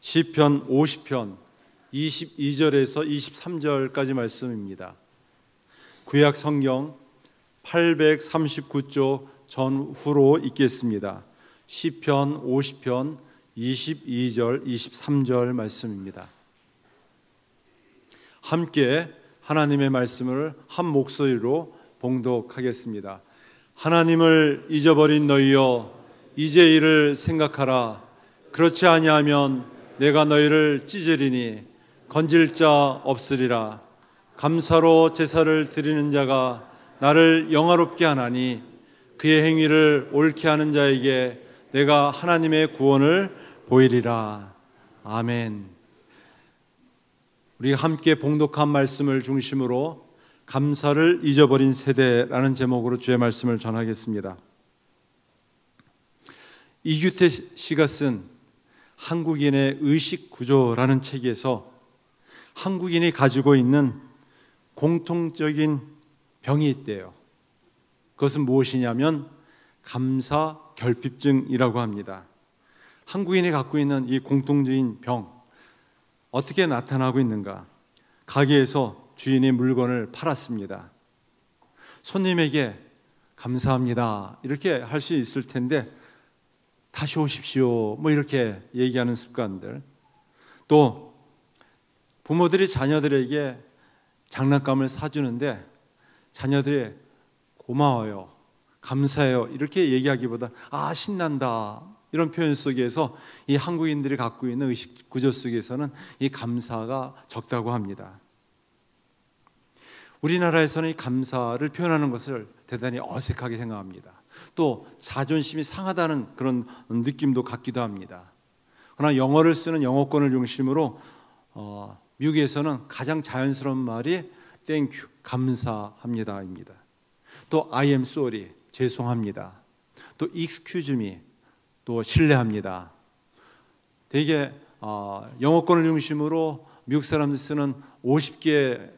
시편 50편 22절에서 23절까지 말씀입니다. 구약 성경 839쪽 전후로 읽겠습니다. 시편 50편 22절 23절 말씀입니다. 함께 하나님의 말씀을 한 목소리로 봉독하겠습니다. 하나님을 잊어버린 너희여, 이제 이를 생각하라. 그렇지 아니하면 내가 너희를 찢으리니 건질 자 없으리라. 감사로 제사를 드리는 자가 나를 영화롭게 하나니 그의 행위를 옳게 하는 자에게 내가 하나님의 구원을 보이리라. 아멘. 우리가 함께 봉독한 말씀을 중심으로 감사를 잊어버린 세대라는 제목으로 주의 말씀을 전하겠습니다. 이규태 씨가 쓴 한국인의 의식구조라는 책에서 한국인이 가지고 있는 공통적인 병이 있대요. 그것은 무엇이냐면 감사 결핍증이라고 합니다. 한국인이 갖고 있는 이 공통적인 병, 어떻게 나타나고 있는가? 가게에서 주인이 물건을 팔았습니다. 손님에게 감사합니다 이렇게 할 수 있을 텐데 다시 오십시오 뭐 이렇게 얘기하는 습관들, 또 부모들이 자녀들에게 장난감을 사주는데 자녀들이 고마워요, 감사해요 이렇게 얘기하기보다 아 신난다 이런 표현 속에서 이 한국인들이 갖고 있는 의식 구조 속에서는 이 감사가 적다고 합니다. 우리나라에서는 이 감사를 표현하는 것을 대단히 어색하게 생각합니다. 또 자존심이 상하다는 그런 느낌도 갖기도 합니다. 그러나 영어를 쓰는 영어권을 중심으로 미국에서는 가장 자연스러운 말이 Thank you, 감사합니다입니다. 또 I am sorry, 죄송합니다. 또 excuse me, 또 실례합니다. 되게 영어권을 중심으로 미국 사람들이 쓰는 50개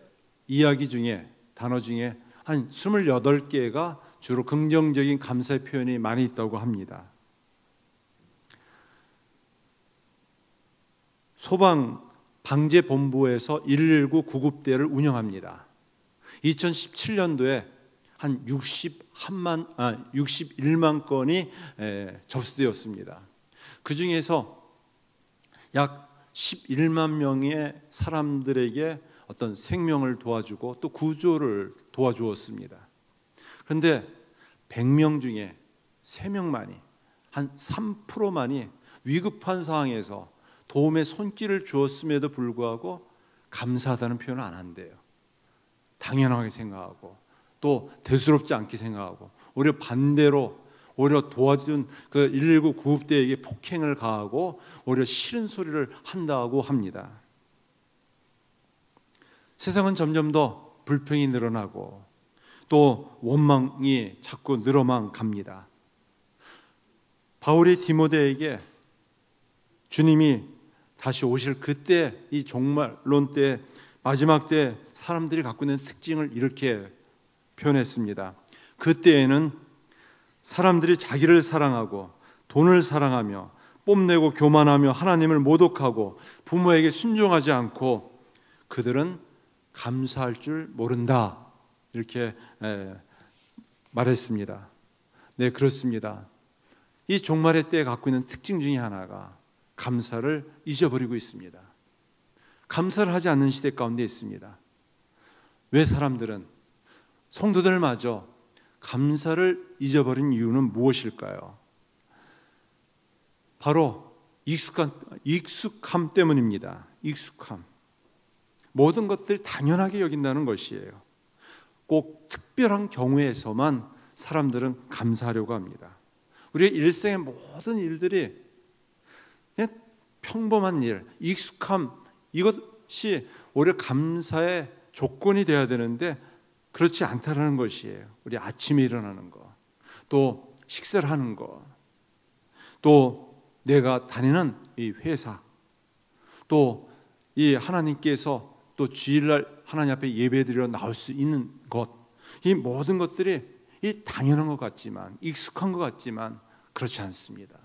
이야기 중에 단어 중에 한 28개가 주로 긍정적인 감사의 표현이 많이 있다고 합니다. 소방방재본부에서 119 구급대를 운영합니다. 2017년도에 한 61만 건이 접수되었습니다. 그 중에서 약 11만 명의 사람들에게 어떤 생명을 도와주고 또 구조를 도와주었습니다. 그런데 100명 중에 3명만이, 한 3%만이 위급한 상황에서 도움의 손길을 주었음에도 불구하고 감사하다는 표현을 안 한대요. 당연하게 생각하고 또 대수롭지 않게 생각하고 오히려 반대로 오히려 도와준 그 119 구급대에게 폭행을 가하고 오히려 싫은 소리를 한다고 합니다. 세상은 점점 더 불평이 늘어나고 또 원망이 자꾸 늘어만 갑니다. 바울이 디모데에게 주님이 다시 오실 그때, 이 종말론 때, 마지막 때 사람들이 갖고 있는 특징을 이렇게 표현했습니다. 그때에는 사람들이 자기를 사랑하고 돈을 사랑하며 뽐내고 교만하며 하나님을 모독하고 부모에게 순종하지 않고 그들은 감사할 줄 모른다 이렇게 말했습니다. 네, 그렇습니다. 이 종말의 때에 갖고 있는 특징 중에 하나가 감사를 잊어버리고 있습니다. 감사를 하지 않는 시대 가운데 있습니다. 왜 사람들은, 성도들마저 감사를 잊어버린 이유는 무엇일까요? 바로 익숙함 때문입니다. 익숙함. 모든 것들이 당연하게 여긴다는 것이에요. 꼭 특별한 경우에서만 사람들은 감사하려고 합니다. 우리의 일생의 모든 일들이 그냥 평범한 일, 익숙함, 이것이 오히려 감사의 조건이 되어야 되는데 그렇지 않다는 것이에요. 우리 아침에 일어나는 거, 또 식사를 하는 거, 또 내가 다니는 이 회사, 또 이 하나님께서 또 주일날 하나님 앞에 예배드리러 나올 수 있는 것, 이 모든 것들이 이 당연한 것 같지만, 익숙한 것 같지만 그렇지 않습니다.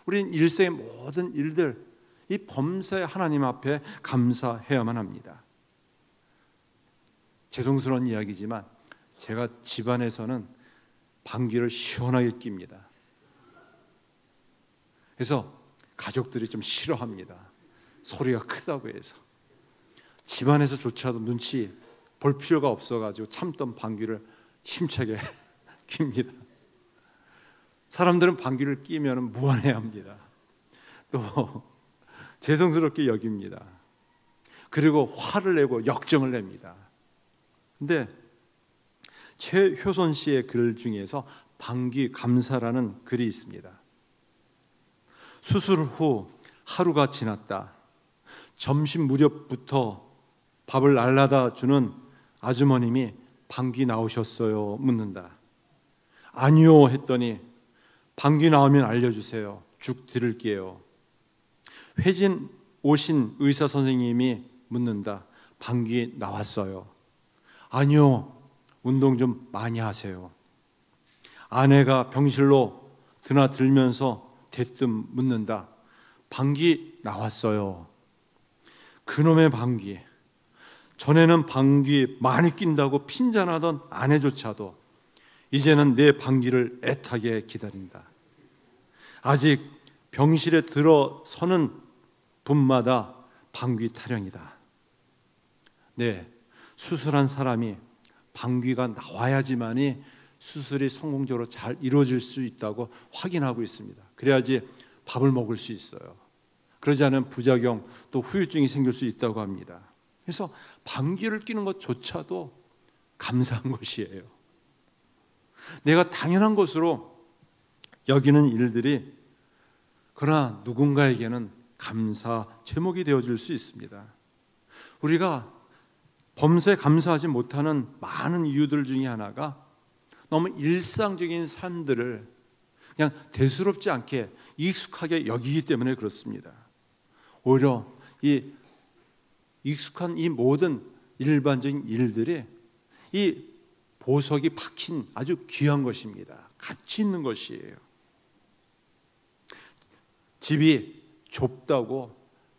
우리는 일생의 모든 일들, 이 범사에 하나님 앞에 감사해야만 합니다. 죄송스러운 이야기지만 제가 집안에서는 방귀를 시원하게 낍니다. 그래서 가족들이 좀 싫어합니다. 소리가 크다고 해서. 집안에서조차도 눈치 볼 필요가 없어가지고 참던 방귀를 힘차게 낍니다. 사람들은 방귀를 끼면 무안해합니다. 또 죄송스럽게 여깁니다. 그리고 화를 내고 역정을 냅니다. 근데 최효선 씨의 글 중에서 방귀 감사라는 글이 있습니다. 수술 후 하루가 지났다. 점심 무렵부터 밥을 날라다 주는 아주머님이 방귀 나오셨어요? 묻는다. 아니요 했더니 방귀 나오면 알려주세요. 죽 드릴게요. 회진 오신 의사 선생님이 묻는다. 방귀 나왔어요? 아니요. 운동 좀 많이 하세요. 아내가 병실로 드나들면서 대뜸 묻는다. 방귀 나왔어요? 그놈의 방귀. 전에는 방귀 많이 낀다고 핀잔하던 아내조차도 이제는 내 방귀를 애타게 기다린다. 아직 병실에 들어서는 분마다 방귀 타령이다. 네, 수술한 사람이 방귀가 나와야지만이 수술이 성공적으로 잘 이루어질 수 있다고 확인하고 있습니다. 그래야지 밥을 먹을 수 있어요. 그러지 않으면 부작용 또 후유증이 생길 수 있다고 합니다. 그래서 방귀를 뀌는 것조차도 감사한 것이에요. 내가 당연한 것으로 여기는 일들이 그러나 누군가에게는 감사 제목이 되어줄 수 있습니다. 우리가 범사에 감사하지 못하는 많은 이유들 중에 하나가 너무 일상적인 삶들을 그냥 대수롭지 않게 익숙하게 여기기 때문에 그렇습니다. 오히려 이 익숙한 이 모든 일반적인 일들이 이 보석이 박힌 아주 귀한 것입니다. 가치 있는 것이에요. 집이 좁다고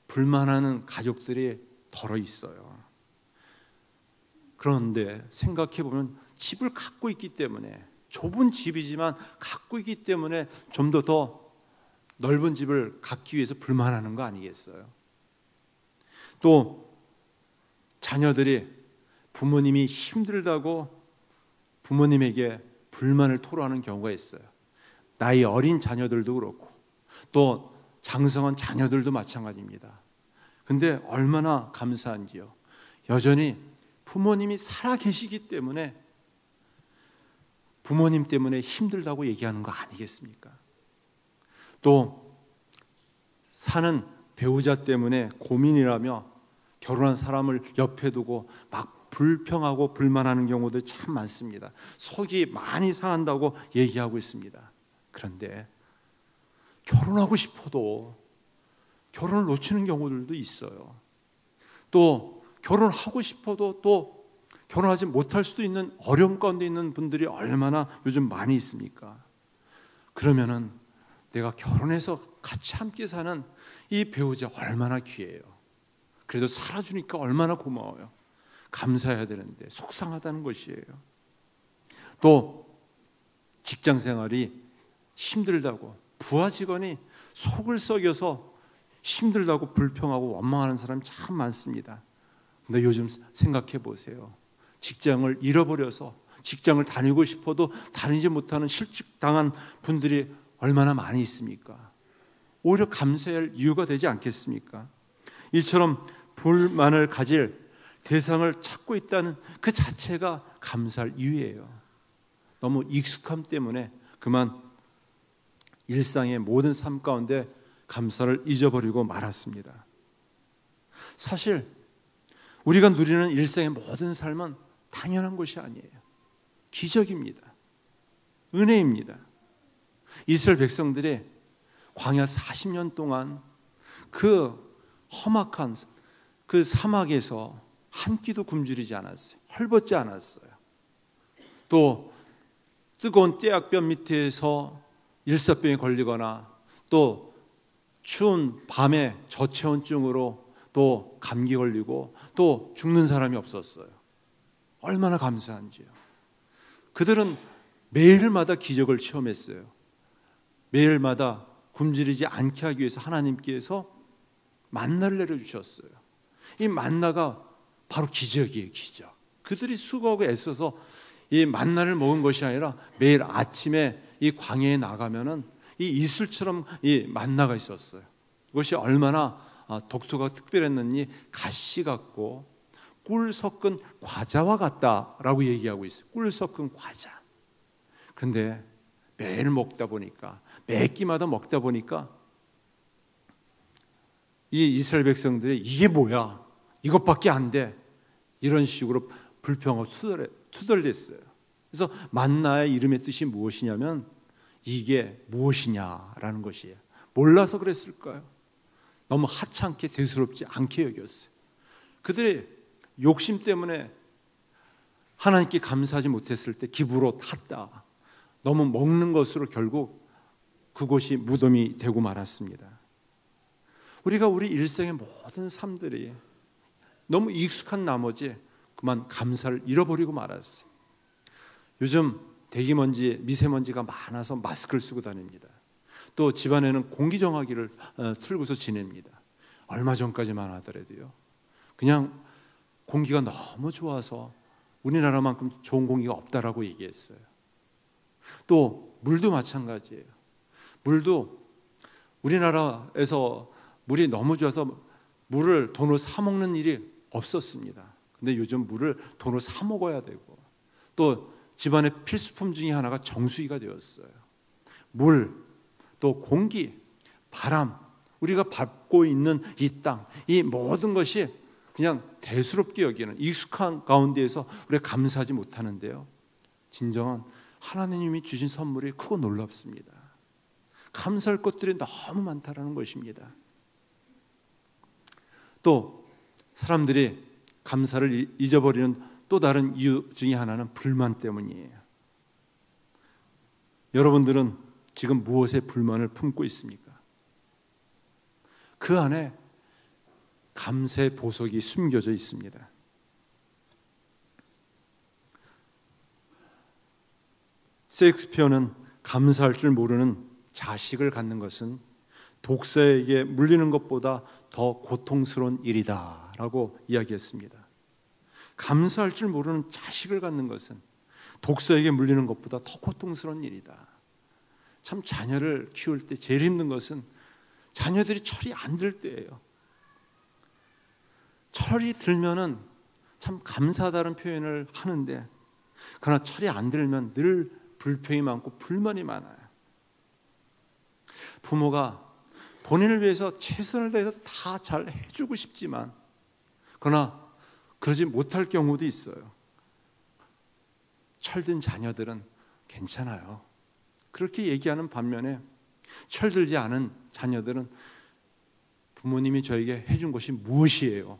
불만하는 가족들이 덜어 있어요. 그런데 생각해 보면 집을 갖고 있기 때문에 좁은 집이지만 갖고 있기 때문에 좀 더 넓은 집을 갖기 위해서 불만하는 거 아니겠어요? 또 자녀들이 부모님이 힘들다고 부모님에게 불만을 토로하는 경우가 있어요. 나이 어린 자녀들도 그렇고 또 장성한 자녀들도 마찬가지입니다. 근데 얼마나 감사한지요. 여전히 부모님이 살아계시기 때문에 부모님 때문에 힘들다고 얘기하는 거 아니겠습니까? 또 사는 배우자 때문에 고민이라며 결혼한 사람을 옆에 두고 막 불평하고 불만하는 경우도 참 많습니다. 속이 많이 상한다고 얘기하고 있습니다. 그런데 결혼하고 싶어도 결혼을 놓치는 경우들도 있어요. 또 결혼하고 싶어도 또 결혼하지 못할 수도 있는 어려움 가운데 있는 분들이 얼마나 요즘 많이 있습니까? 그러면은 내가 결혼해서 같이 함께 사는 이 배우자 얼마나 귀해요. 그래도 살아주니까 얼마나 고마워요. 감사해야 되는데 속상하다는 것이에요. 또 직장 생활이 힘들다고 부하 직원이 속을 썩여서 힘들다고 불평하고 원망하는 사람이 참 많습니다. 근데 요즘 생각해 보세요. 직장을 잃어버려서 직장을 다니고 싶어도 다니지 못하는 실직당한 분들이 얼마나 많이 있습니까? 오히려 감사할 이유가 되지 않겠습니까? 이처럼 불만을 가질 대상을 찾고 있다는 그 자체가 감사할 이유예요. 너무 익숙함 때문에 그만 일상의 모든 삶 가운데 감사를 잊어버리고 말았습니다. 사실 우리가 누리는 일상의 모든 삶은 당연한 것이 아니에요. 기적입니다. 은혜입니다. 이스라엘 백성들이 광야 40년 동안 그 험악한 그 사막에서 한 끼도 굶주리지 않았어요. 헐벗지 않았어요. 또 뜨거운 떼약볕 밑에서 일사병에 걸리거나 또 추운 밤에 저체온증으로 또 감기 걸리고 또 죽는 사람이 없었어요. 얼마나 감사한지요. 그들은 매일마다 기적을 체험했어요. 매일마다 굶주리지 않게 하기 위해서 하나님께서 만나를 내려주셨어요. 이 만나가 바로 기적이에요. 기적. 그들이 수고하고 애써서 이 만나를 먹은 것이 아니라 매일 아침에 이 광야에 나가면은 이 이슬처럼 이 만나가 있었어요. 이것이 얼마나 독소가 특별했느니 가시 같고 꿀 섞은 과자와 같다라고 얘기하고 있어요. 꿀 섞은 과자. 그런데 매일 먹다 보니까 매 끼마다 먹다 보니까 이 이스라엘 백성들이 이게 뭐야? 이것밖에 안 돼. 이런 식으로 불평하고 투덜댔어요. 그래서 만나의 이름의 뜻이 무엇이냐면 이게 무엇이냐라는 것이에요. 몰라서 그랬을까요? 너무 하찮게 대수롭지 않게 여겼어요. 그들의 욕심 때문에 하나님께 감사하지 못했을 때 기부로 탔다. 너무 먹는 것으로 결국 그곳이 무덤이 되고 말았습니다. 우리가 우리 일생의 모든 삶들이 너무 익숙한 나머지 그만 감사를 잃어버리고 말았어요. 요즘 대기먼지, 미세먼지가 많아서 마스크를 쓰고 다닙니다. 또 집안에는 공기정화기를 틀고서 지냅니다. 얼마 전까지만 하더라도요. 그냥 공기가 너무 좋아서 우리나라만큼 좋은 공기가 없다라고 얘기했어요. 또 물도 마찬가지예요. 물도 우리나라에서 물이 너무 좋아서 물을 돈으로 사 먹는 일이 없었습니다. 근데 요즘 물을 돈으로 사 먹어야 되고 또 집안의 필수품 중에 하나가 정수기가 되었어요. 물, 또 공기, 바람, 우리가 밟고 있는 이 땅, 이 모든 것이 그냥 대수롭게 여기는 익숙한 가운데에서 우리가 감사하지 못하는데요. 진정한 하나님이 주신 선물이 크고 놀랍습니다. 감사할 것들이 너무 많다라는 것입니다. 또 사람들이 감사를 잊어버리는 또 다른 이유 중에 하나는 불만 때문이에요. 여러분들은 지금 무엇에 불만을 품고 있습니까? 그 안에 감사의 보석이 숨겨져 있습니다. 셰익스피어는 감사할 줄 모르는 자식을 갖는 것은 독사에게 물리는 것보다 더 고통스러운 일이다 라고 이야기했습니다. 감사할 줄 모르는 자식을 갖는 것은 독사에게 물리는 것보다 더 고통스러운 일이다. 참 자녀를 키울 때 제일 힘든 것은 자녀들이 철이 안 들 때예요. 철이 들면은 참 감사하다는 표현을 하는데 그러나 철이 안 들면 늘 불평이 많고 불만이 많아요. 부모가 본인을 위해서 최선을 다해서 다 잘 해주고 싶지만 그러나 그러지 못할 경우도 있어요. 철든 자녀들은 괜찮아요. 그렇게 얘기하는 반면에 철들지 않은 자녀들은 부모님이 저에게 해준 것이 무엇이에요?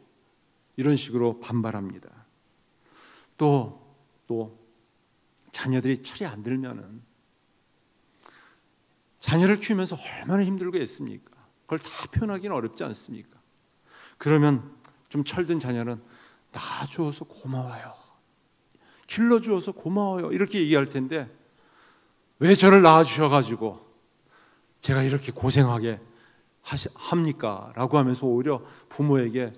이런 식으로 반발합니다. 또 자녀들이 철이 안 들면은 자녀를 키우면서 얼마나 힘들고 애씁니까? 그걸 다 표현하기는 어렵지 않습니까? 그러면 좀 철든 자녀는 낳아주어서 고마워요. 길러주어서 고마워요. 이렇게 얘기할 텐데 왜 저를 낳아주셔가지고 제가 이렇게 고생하게 합니까? 라고 하면서 오히려 부모에게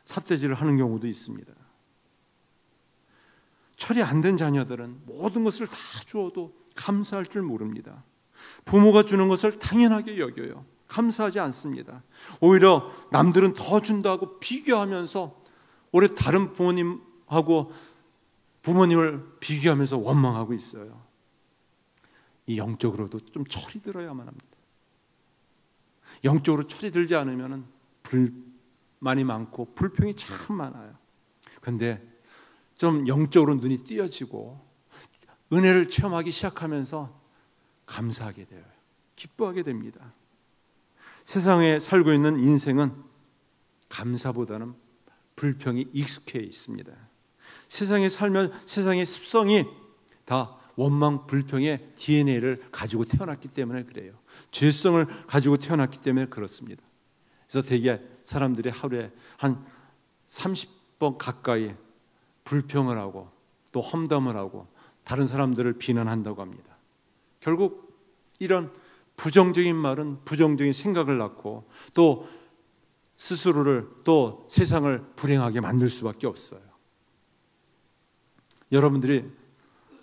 삿대질을 하는 경우도 있습니다. 철이 안 된 자녀들은 모든 것을 다 주어도 감사할 줄 모릅니다. 부모가 주는 것을 당연하게 여겨요. 감사하지 않습니다. 오히려 남들은 더 준다고 비교하면서 오히려 다른 부모님하고 부모님을 비교하면서 원망하고 있어요. 이 영적으로도 좀 철이 들어야만 합니다. 영적으로 철이 들지 않으면 불만이 많고 불평이 참 많아요. 그런데 좀 영적으로 눈이 띄어지고 은혜를 체험하기 시작하면서 감사하게 돼요. 기뻐하게 됩니다. 세상에 살고 있는 인생은 감사보다는 불평이 익숙해 있습니다. 세상에 살면 세상의 습성이 다 원망, 불평의 DNA를 가지고 태어났기 때문에 그래요. 죄성을 가지고 태어났기 때문에 그렇습니다. 그래서 대개 사람들이 하루에 한 30번 가까이 불평을 하고 또 험담을 하고 다른 사람들을 비난한다고 합니다. 결국 이런 부정적인 말은 부정적인 생각을 낳고 또 스스로를 또 세상을 불행하게 만들 수밖에 없어요. 여러분들이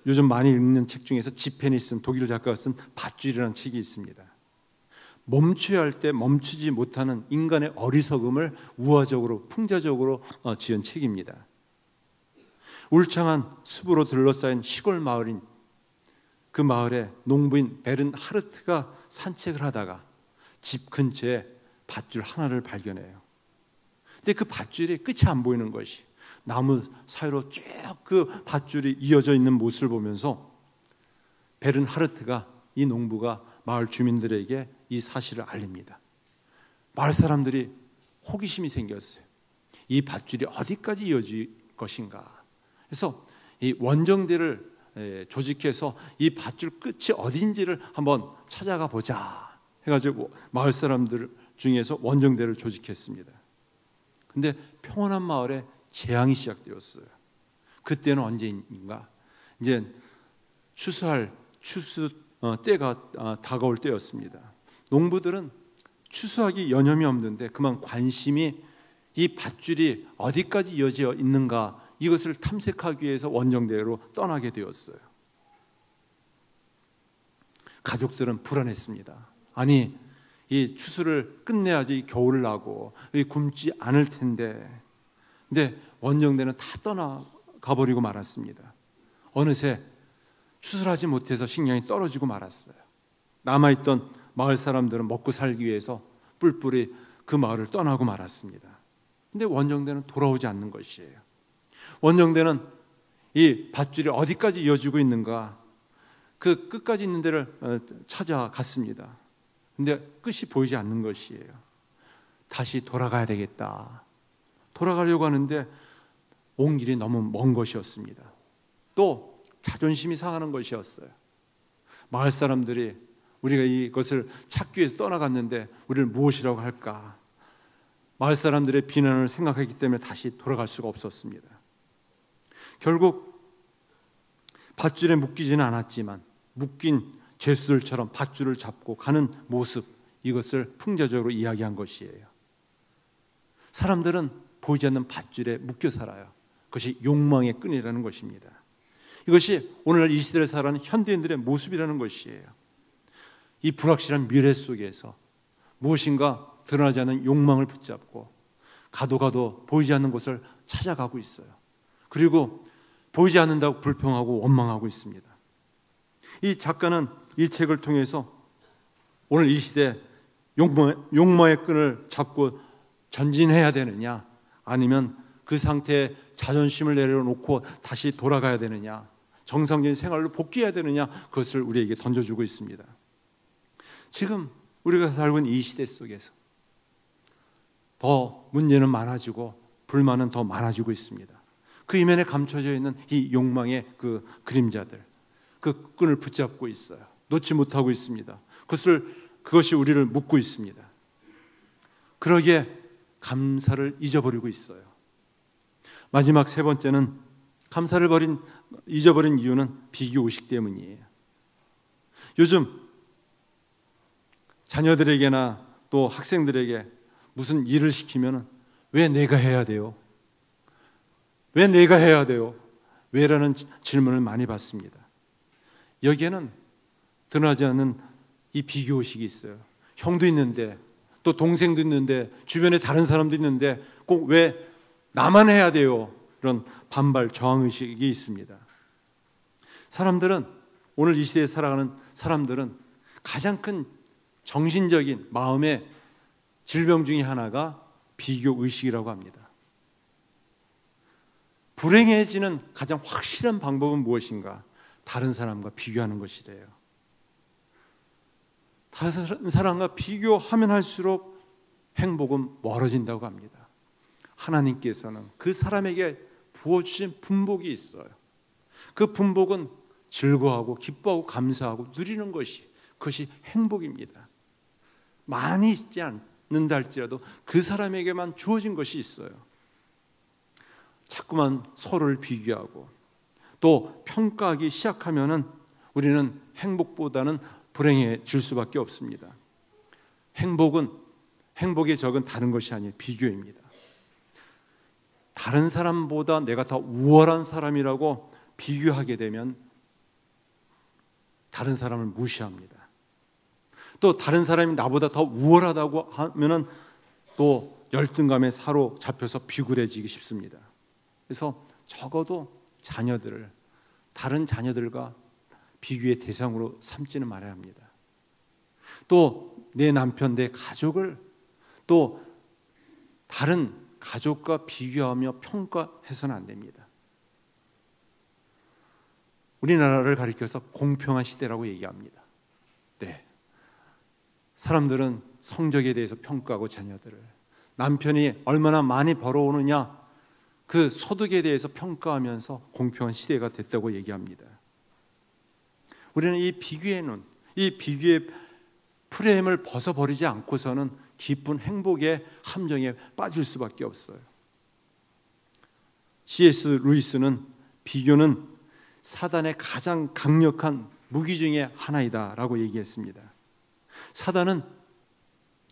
요즘 많이 읽는 책 중에서 지페니슨 독일 작가가 쓴 밧줄이라는 책이 있습니다. 멈춰야 할 때 멈추지 못하는 인간의 어리석음을 우화적으로 풍자적으로 지은 책입니다. 울창한 숲으로 둘러싸인 시골 마을인 그 마을에 농부인 베른하르트가 산책을 하다가 집 근처에 밧줄 하나를 발견해요. 근데 그 밧줄이 끝이 안 보이는 것이, 나무 사이로 쭉 그 밧줄이 이어져 있는 모습을 보면서 베른하르트가, 이 농부가 마을 주민들에게 이 사실을 알립니다. 마을 사람들이 호기심이 생겼어요. 이 밧줄이 어디까지 이어질 것인가. 그래서 이 원정대를 조직해서 이 밧줄 끝이 어딘지를 한번 찾아가 보자 해가지고 마을 사람들 중에서 원정대를 조직했습니다. 근데 평온한 마을에 재앙이 시작되었어요. 그때는 언제인가? 이제 추수 때가 다가올 때였습니다. 농부들은 추수하기 여념이 없는데 그만 관심이 이 밧줄이 어디까지 이어져 있는가, 이것을 탐색하기 위해서 원정대로 떠나게 되었어요. 가족들은 불안했습니다. 아니, 이 추수를 끝내야지 겨울을 나고 굶지 않을 텐데. 근데 원정대는 다 떠나가 버리고 말았습니다. 어느새 추수를 하지 못해서 식량이 떨어지고 말았어요. 남아있던 마을 사람들은 먹고 살기 위해서 뿔뿔이 그 마을을 떠나고 말았습니다. 근데 원정대는 돌아오지 않는 것이에요. 원정대는 이 밧줄이 어디까지 이어지고 있는가, 그 끝까지 있는 데를 찾아갔습니다. 근데 끝이 보이지 않는 것이에요. 다시 돌아가야 되겠다. 돌아가려고 하는데 온 길이 너무 먼 것이었습니다. 또 자존심이 상하는 것이었어요. 마을 사람들이 우리가 이것을 찾기 위해서 떠나갔는데 우리를 무엇이라고 할까? 마을 사람들의 비난을 생각했기 때문에 다시 돌아갈 수가 없었습니다. 결국 밧줄에 묶이지는 않았지만 묶인 죄수들처럼 밧줄을 잡고 가는 모습, 이것을 풍자적으로 이야기한 것이에요. 사람들은 보이지 않는 밧줄에 묶여 살아요. 그것이 욕망의 끈이라는 것입니다. 이것이 오늘날 이 시대를 살아가는 현대인들의 모습이라는 것이에요. 이 불확실한 미래 속에서 무엇인가 드러나지 않는 욕망을 붙잡고 가도 보이지 않는 곳을 찾아가고 있어요. 그리고 보이지 않는다고 불평하고 원망하고 있습니다. 이 작가는 이 책을 통해서 오늘 이 시대 욕망의 끈을 잡고 전진해야 되느냐, 아니면 그 상태에 자존심을 내려놓고 다시 돌아가야 되느냐, 정상적인 생활로 복귀해야 되느냐, 그것을 우리에게 던져주고 있습니다. 지금 우리가 살고 있는 이 시대 속에서 더 문제는 많아지고 불만은 더 많아지고 있습니다. 그 이면에 감춰져 있는 이 욕망의 그 그림자들, 그 끈을 붙잡고 있어요. 놓지 못하고 있습니다. 그것이 우리를 묶고 있습니다. 그러기에 감사를 잊어버리고 있어요. 마지막 세 번째는 감사를 잊어버린 이유는 비교의식 때문이에요. 요즘 자녀들에게나 또 학생들에게 무슨 일을 시키면 왜 내가 해야 돼요? 왜 내가 해야 돼요? 왜라는 질문을 많이 받습니다. 여기에는 드러나지 않는 이 비교의식이 있어요. 형도 있는데 또 동생도 있는데 주변에 다른 사람도 있는데 꼭 왜 나만 해야 돼요? 이런 반발, 저항의식이 있습니다. 사람들은, 오늘 이 시대에 살아가는 사람들은 가장 큰 정신적인 마음의 질병 중에 하나가 비교의식이라고 합니다. 불행해지는 가장 확실한 방법은 무엇인가? 다른 사람과 비교하는 것이래요. 다른 사람과 비교하면 할수록 행복은 멀어진다고 합니다. 하나님께서는 그 사람에게 부어주신 분복이 있어요. 그 분복은 즐거워하고 기뻐하고 감사하고 누리는 것이, 그것이 행복입니다. 많이 있지 않는다 할지라도 그 사람에게만 주어진 것이 있어요. 자꾸만 서로를 비교하고 또 평가하기 시작하면은 우리는 행복보다는 불행해질 수밖에 없습니다. 행복의 적은 다른 것이 아니에요. 비교입니다. 다른 사람보다 내가 더 우월한 사람이라고 비교하게 되면 다른 사람을 무시합니다. 또 다른 사람이 나보다 더 우월하다고 하면은 또 열등감에 사로잡혀서 비굴해지기 쉽습니다. 그래서 적어도 자녀들을 다른 자녀들과 비교의 대상으로 삼지는 말아야 합니다. 또 내 남편, 내 가족을 또 다른 가족과 비교하며 평가해서는 안 됩니다. 우리나라를 가리켜서 공평한 시대라고 얘기합니다. 네. 사람들은 성적에 대해서 평가하고 자녀들을, 남편이 얼마나 많이 벌어오느냐 그 소득에 대해서 평가하면서 공평한 시대가 됐다고 얘기합니다. 우리는 이 비교의 프레임을 벗어버리지 않고서는 깊은 행복의 함정에 빠질 수밖에 없어요. C.S. 루이스는 비교는 사단의 가장 강력한 무기 중에 하나이다라고 얘기했습니다. 사단은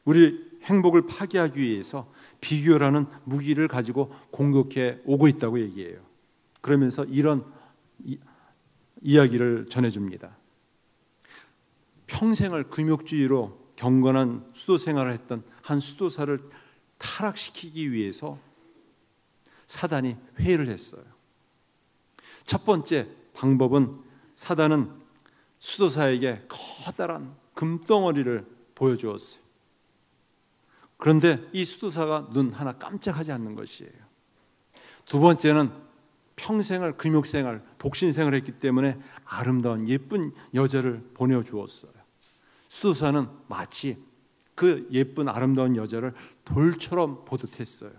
우리 행복을 파괴하기 위해서 비교라는 무기를 가지고 공격해 오고 있다고 얘기해요. 그러면서 이런 이야기를 전해줍니다. 평생을 금욕주의로 경건한 수도 생활을 했던 한 수도사를 타락시키기 위해서 사단이 회의를 했어요. 첫 번째 방법은 사단은 수도사에게 커다란 금덩어리를 보여주었어요. 그런데 이 수도사가 눈 하나 깜짝하지 않는 것이에요. 두 번째는 평생을 금욕생활, 독신생활을 했기 때문에 아름다운 예쁜 여자를 보내주었어요. 수도사는 마치 그 예쁜 아름다운 여자를 돌처럼 보듯 했어요.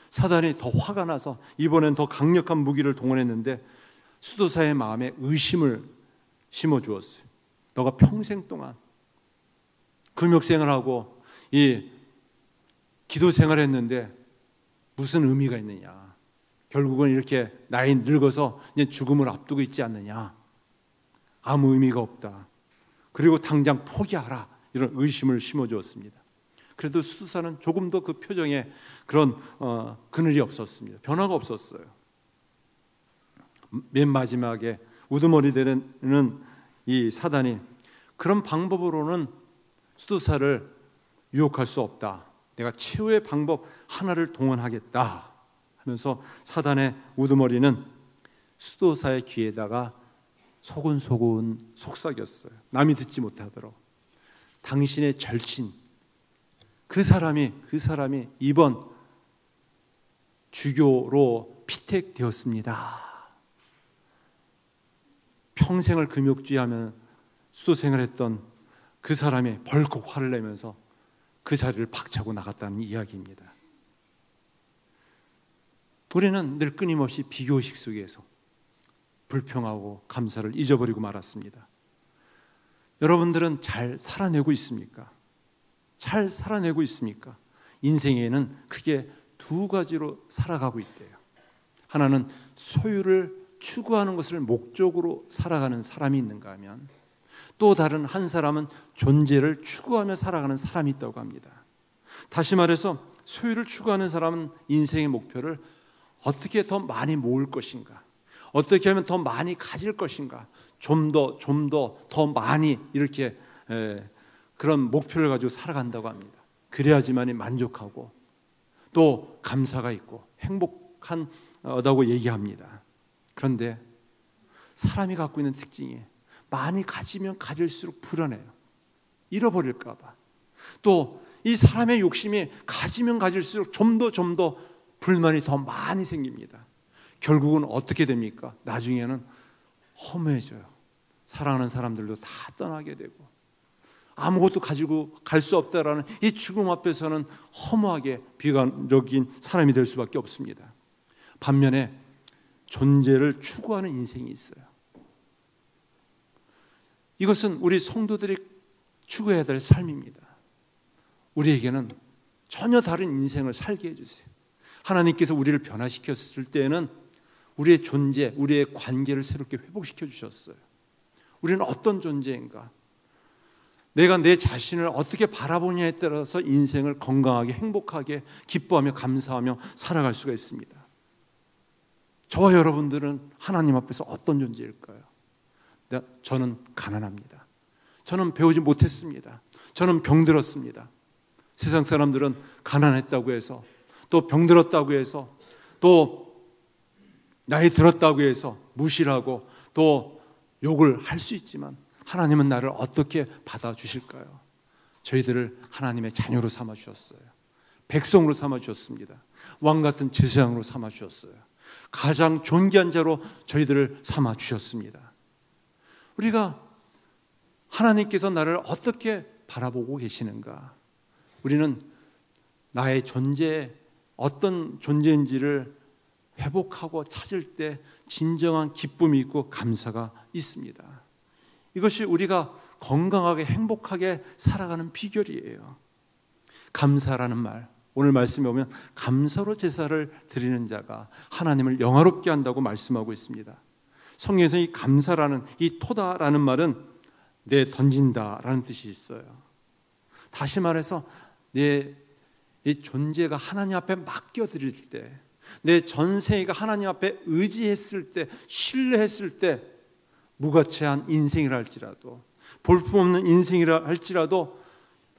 사단이 더 화가 나서 이번엔 더 강력한 무기를 동원했는데 수도사의 마음에 의심을 심어주었어요. 너가 평생 동안 금욕생활하고 이 기도생활을 했는데 무슨 의미가 있느냐. 결국은 이렇게 나이 늙어서 이제 죽음을 앞두고 있지 않느냐. 아무 의미가 없다. 그리고 당장 포기하라. 이런 의심을 심어주었습니다. 그래도 수도사는 조금도 그 표정에 그런 그늘이 없었습니다. 변화가 없었어요. 맨 마지막에 우두머리 되는 이 사단이 그런 방법으로는 수도사를 유혹할 수 없다. 내가 최후의 방법 하나를 동원하겠다 하면서 사단의 우두머리는 수도사의 귀에다가 소근소근 속삭였어요. 남이 듣지 못하도록. 당신의 절친 그 사람이 이번 주교로 피택되었습니다. 평생을 금욕주의하며 수도생활했던 그 사람이 벌컥 화를 내면서 그 자리를 박차고 나갔다는 이야기입니다. 우리는 늘 끊임없이 비교의식 속에서 불평하고 감사를 잊어버리고 말았습니다. 여러분들은 잘 살아내고 있습니까? 잘 살아내고 있습니까? 인생에는 크게 두 가지로 살아가고 있대요. 하나는 소유를 추구하는 것을 목적으로 살아가는 사람이 있는가 하면 또 다른 한 사람은 존재를 추구하며 살아가는 사람이 있다고 합니다. 다시 말해서 소유를 추구하는 사람은 인생의 목표를 어떻게 더 많이 모을 것인가, 어떻게 하면 더 많이 가질 것인가, 좀 더 많이 이렇게 그런 목표를 가지고 살아간다고 합니다. 그래야지만이 만족하고 또 감사가 있고 행복하다고 얘기합니다. 그런데 사람이 갖고 있는 특징이 많이 가지면 가질수록 불안해요. 잃어버릴까 봐. 또 이 사람의 욕심이 가지면 가질수록 좀 더 불만이 더 많이 생깁니다. 결국은 어떻게 됩니까? 나중에는 허무해져요. 사랑하는 사람들도 다 떠나게 되고 아무것도 가지고 갈 수 없다라는 이 죽음 앞에서는 허무하게 비관적인 사람이 될 수밖에 없습니다. 반면에 존재를 추구하는 인생이 있어요. 이것은 우리 성도들이 추구해야 될 삶입니다. 우리에게는 전혀 다른 인생을 살게 해주세요. 하나님께서 우리를 변화시켰을 때에는 우리의 존재, 우리의 관계를 새롭게 회복시켜 주셨어요. 우리는 어떤 존재인가? 내가 내 자신을 어떻게 바라보냐에 따라서 인생을 건강하게, 행복하게, 기뻐하며 감사하며 살아갈 수가 있습니다. 저와 여러분들은 하나님 앞에서 어떤 존재일까요? 저는 가난합니다. 저는 배우지 못했습니다. 저는 병들었습니다. 세상 사람들은 가난했다고 해서, 또 병들었다고 해서, 또 나이 들었다고 해서 무시를 하고 또 욕을 할 수 있지만, 하나님은 나를 어떻게 받아주실까요? 저희들을 하나님의 자녀로 삼아주셨어요. 백성으로 삼아주셨습니다. 왕같은 제사장으로 삼아주셨어요. 가장 존귀한 자로 저희들을 삼아주셨습니다. 우리가 하나님께서 나를 어떻게 바라보고 계시는가? 우리는 나의 존재에 어떤 존재인지를 회복하고 찾을 때 진정한 기쁨이 있고 감사가 있습니다. 이것이 우리가 건강하게 행복하게 살아가는 비결이에요. 감사라는 말, 오늘 말씀에 보면 감사로 제사를 드리는 자가 하나님을 영화롭게 한다고 말씀하고 있습니다. 성경에서 이 감사라는, 이 토다라는 말은 내 던진다라는 뜻이 있어요. 다시 말해서 내 이 존재가 하나님 앞에 맡겨드릴 때, 내 전생애가 하나님 앞에 의지했을 때, 신뢰했을 때, 무가치한 인생이라 할지라도, 볼품없는 인생이라 할지라도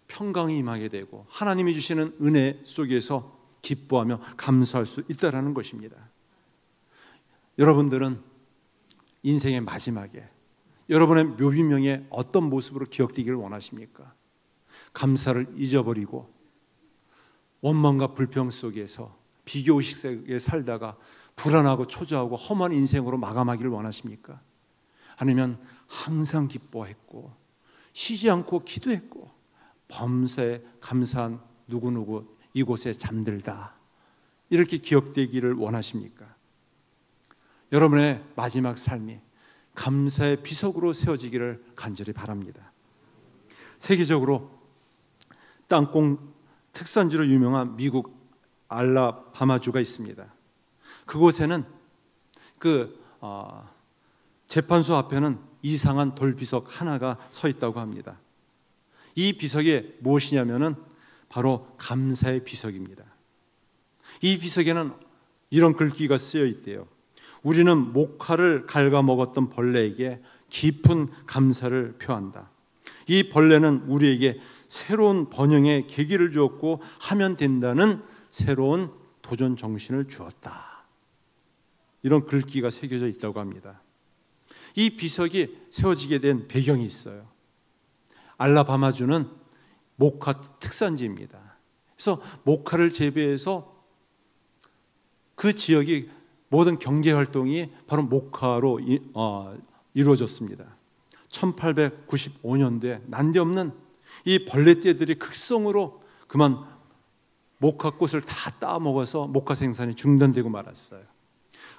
평강이 임하게 되고 하나님이 주시는 은혜 속에서 기뻐하며 감사할 수 있다는 것입니다. 여러분들은 인생의 마지막에 여러분의 묘비명에 어떤 모습으로 기억되기를 원하십니까? 감사를 잊어버리고 원망과 불평 속에서 비교의식 속에 살다가 불안하고 초조하고 험한 인생으로 마감하기를 원하십니까? 아니면 항상 기뻐했고 쉬지 않고 기도했고 범사에 감사한 누구누구 이곳에 잠들다, 이렇게 기억되기를 원하십니까? 여러분의 마지막 삶이 감사의 비석으로 세워지기를 간절히 바랍니다. 세계적으로 땅콩 특산지로 유명한 미국 알라바마주가 있습니다. 그곳에는 재판소 앞에는 이상한 돌비석 하나가 서 있다고 합니다. 이 비석이 무엇이냐면은 바로 감사의 비석입니다. 이 비석에는 이런 글귀가 쓰여 있대요. 우리는 목화를 갉아먹었던 벌레에게 깊은 감사를 표한다. 이 벌레는 우리에게 새로운 번영의 계기를 주었고 하면 된다는 새로운 도전 정신을 주었다. 이런 글귀가 새겨져 있다고 합니다. 이 비석이 세워지게 된 배경이 있어요. 알라바마주는 목화 특산지입니다. 그래서 목화를 재배해서 그 지역이 모든 경제활동이 바로 목화로 이루어졌습니다. 1895년도에 난데없는 이 벌레떼들이 극성으로 그만 목화꽃을 다 따먹어서 목화 생산이 중단되고 말았어요.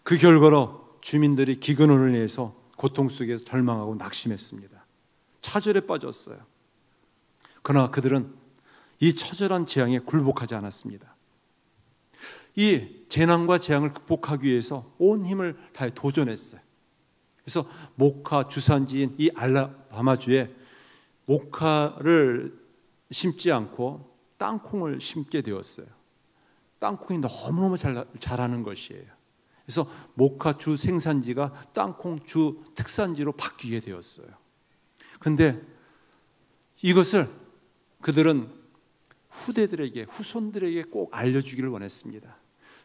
그 결과로 주민들이 기근으로 인해서 고통 속에서 절망하고 낙심했습니다. 차절에 빠졌어요. 그러나 그들은 이 처절한 재앙에 굴복하지 않았습니다. 이 재난과 재앙을 극복하기 위해서 온 힘을 다해 도전했어요. 그래서 목화 주산지인 이 알라바마주에 목화를 심지 않고 땅콩을 심게 되었어요. 땅콩이 너무너무 자라는 것이에요. 그래서 목화 주 생산지가 땅콩 주 특산지로 바뀌게 되었어요. 그런데 이것을 그들은 후대들에게, 후손들에게 꼭 알려주기를 원했습니다.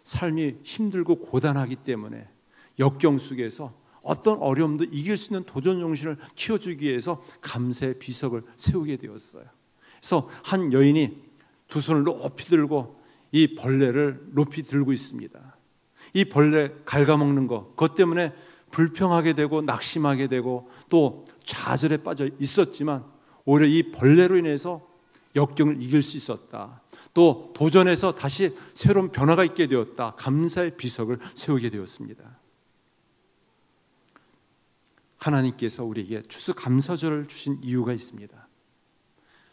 삶이 힘들고 고단하기 때문에 역경 속에서 어떤 어려움도 이길 수 있는 도전 정신을 키워주기 위해서 감사의 비석을 세우게 되었어요. 그래서 한 여인이 두 손을 높이 들고 이 벌레를 높이 들고 있습니다. 이 벌레 갉아먹는 것, 그것 때문에 불평하게 되고 낙심하게 되고 또 좌절에 빠져 있었지만 오히려 이 벌레로 인해서 역경을 이길 수 있었다. 또 도전해서 다시 새로운 변화가 있게 되었다. 감사의 비석을 세우게 되었습니다. 하나님께서 우리에게 추수감사절을 주신 이유가 있습니다.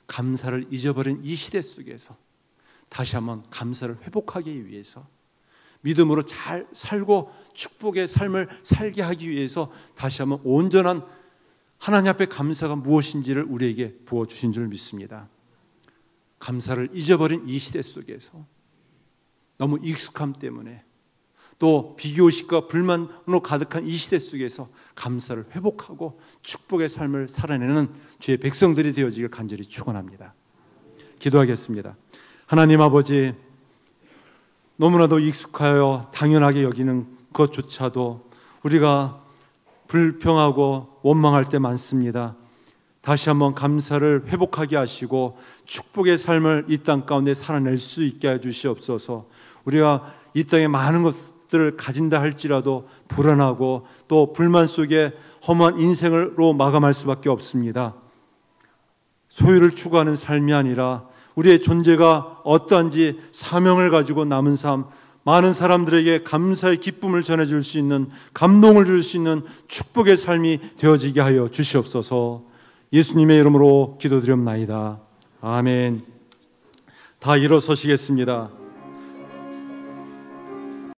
감사를 잊어버린 이 시대 속에서 다시 한번 감사를 회복하기 위해서, 믿음으로 잘 살고 축복의 삶을 살게 하기 위해서 다시 한번 온전한 하나님 앞에 감사가 무엇인지를 우리에게 부어주신 줄 믿습니다. 감사를 잊어버린 이 시대 속에서 너무 익숙함 때문에, 또 비교의식과 불만으로 가득한 이 시대 속에서 감사를 회복하고 축복의 삶을 살아내는 주의 백성들이 되어지길 간절히 축원합니다. 기도하겠습니다. 하나님 아버지, 너무나도 익숙하여 당연하게 여기는 것조차도 우리가 불평하고 원망할 때 많습니다. 다시 한번 감사를 회복하게 하시고 축복의 삶을 이 땅 가운데 살아낼 수 있게 해주시옵소서. 우리가 이 땅에 많은 것들을 가진다 할지라도 불안하고 또 불만 속에 험한 인생으로 마감할 수밖에 없습니다. 소유를 추구하는 삶이 아니라 우리의 존재가 어떠한지 사명을 가지고 남은 삶, 많은 사람들에게 감사의 기쁨을 전해줄 수 있는, 감동을 줄 수 있는 축복의 삶이 되어지게 하여 주시옵소서. 예수님의 이름으로 기도드렸나이다. 아멘. 다 일어서시겠습니다.